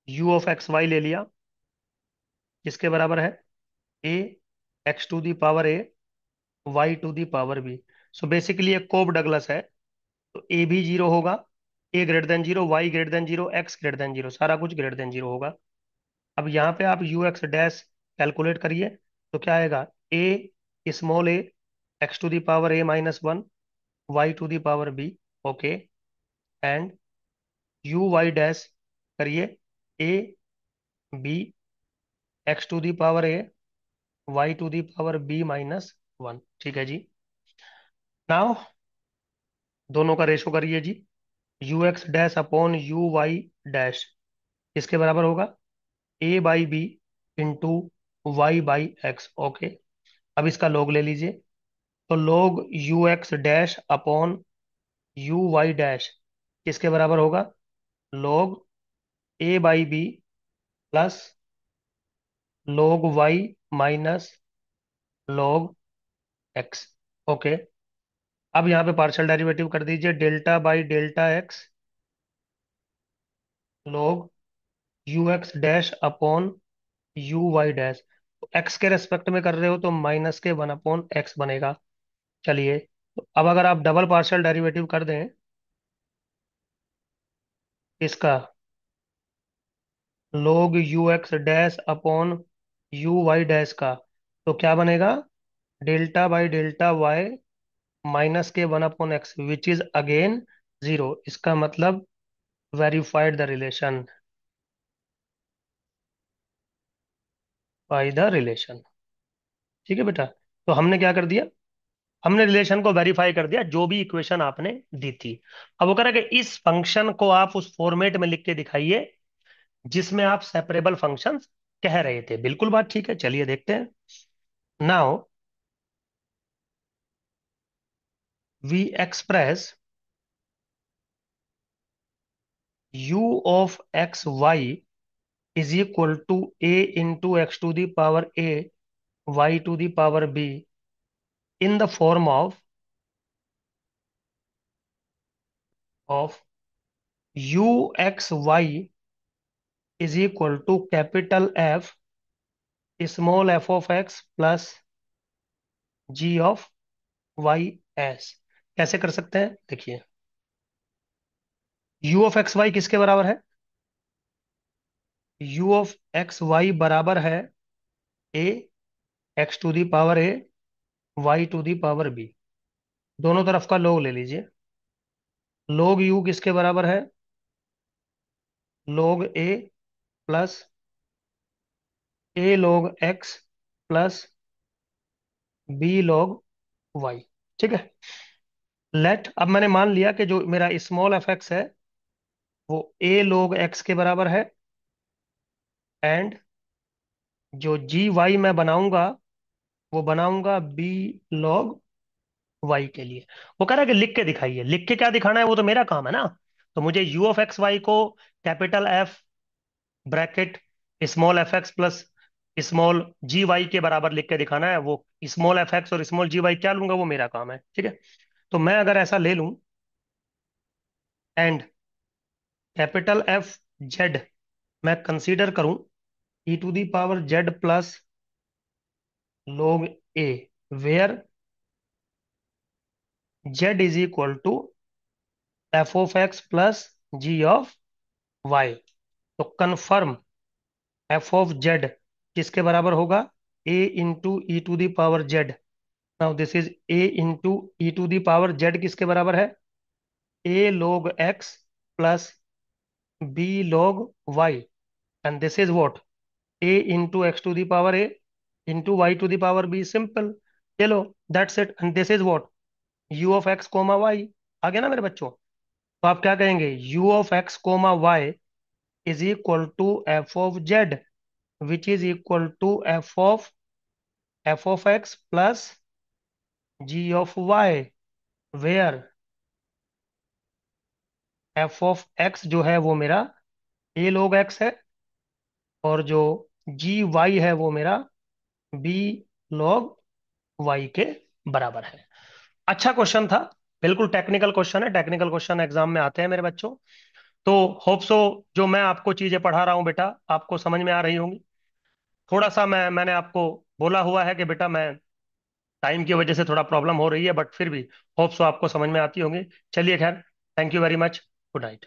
यू ऑफ एक्स वाई ले लिया, जिसके बराबर है A X to the power A Y to the power B. So basically एक कोब डगलस है, तो ए भी जीरो होगा, A greater than zero, Y greater than zero, X greater than zero, सारा कुछ ग्रेटर देन जीरो होगा। अब यहाँ पे आप यू एक्स डैश कैलकुलेट करिए, तो क्या आएगा? A small A X to the power A minus one Y to the power B, okay, and you Y dash करिए, A B X to the power A Y to the power B minus one, ठीक है जी। Now दोनों का ratio करिए जी, U x dash upon you Y dash किसके बराबर होगा? A by B into Y by X, okay. अब इसका लॉग ले लीजिए, तो log u x dash upon you Y dash किसके बराबर होगा? Log a by b plus log y minus log x, okay. अब यहाँ पे पार्शियल डेरिवेटिव कर दीजिए, delta by delta x log you x dash upon you Y dash. X के respect में कर रहे हो तो माइनस के वन अपॉन एक्स बनेगा। चलिए, तो अब अगर आप डबल पार्शियल डेरिवेटिव कर दें इसका, log you x dash upon you Y dash का, तो क्या बनेगा? Delta by delta Y minus के one upon X which is again zero. इसका मतलब verified the relation by the relation. ठीक है बेटा, तो हमने क्या कर दिया? हमने रिलेशन को वेरीफाई कर दिया, जो भी इक्वेशन आपने दी थी। अब वो कह रहा है कि इस फंक्शन को आप उस फॉर्मेट में लिख के दिखाइए जिसमें आप सेपरेबल फंक्शंस कह रहे थे। बिल्कुल बात ठीक है, चलिए देखते हैं। Now we express u of x Y is equal to a into x to the power a y to the power b in the form of u x y is equal to capital F small f of x plus g of y s। कैसे कर सकते हैं देखिए, u of x y किसके बराबर है? u of x y बराबर है a x to the power a y to the power b। दोनों तरफ का log ले लीजिए, log u किसके बराबर है? log a plus a log x plus b log y, ठीक है। लेट, अब मैंने मान लिया कि जो मेरा स्मॉल एफ एक्स है वो a log x के बराबर है, एंड जो जी वाई मैं बनाऊंगा वो बनाऊंगा b log y के लिए। वो कह रहा है कि लिख के दिखाइए। लिख के क्या दिखाना है वो तो मेरा काम है ना। तो मुझे u ऑफ एक्स वाई को capital F bracket small F X plus small G Y के बराबर लिख के दिखाना है। वो स्मॉल एफ एक्स और स्मॉल जी वाई क्या लूंगा वो मेरा काम है, ठीक है। तो मैं अगर ऐसा ले लूं एंड कैपिटल एफ जेड मैं कंसीडर करूं e to the power Z plus log A, where Z is equal to F of x plus ji of Y. तो कन्फर्म एफ ऑफ जेड किसके बराबर होगा? A into e to the power Z. Now this is A into e to the power Z किसके बराबर है? A log X plus B log Y, and this is what? A into x to the power A into Y to the power B, simple. चलो, that's it, and this is what? U of X comma Y. आ गया ना मेरे बच्चों? तो आप क्या कहेंगे? U of X comma Y is equal to F of Z which is equal to F of x plus ji of Y, where F of X जो है वो मेरा ए log एक्स है, और जो जी वाई है वो मेरा बी log वाई के बराबर है। अच्छा क्वेश्चन था, बिल्कुल टेक्निकल क्वेश्चन है। टेक्निकल क्वेश्चन एग्जाम में आते हैं मेरे बच्चों। तो होप सो जो मैं आपको चीजें पढ़ा रहा हूँ बेटा आपको समझ में आ रही होंगी। थोड़ा सा मैंने आपको बोला हुआ है कि बेटा मैं टाइम की वजह से थोड़ा प्रॉब्लम हो रही है, बट फिर भी होप सो आपको समझ में आती होंगी। चलिए खैर, thank you very much, good night.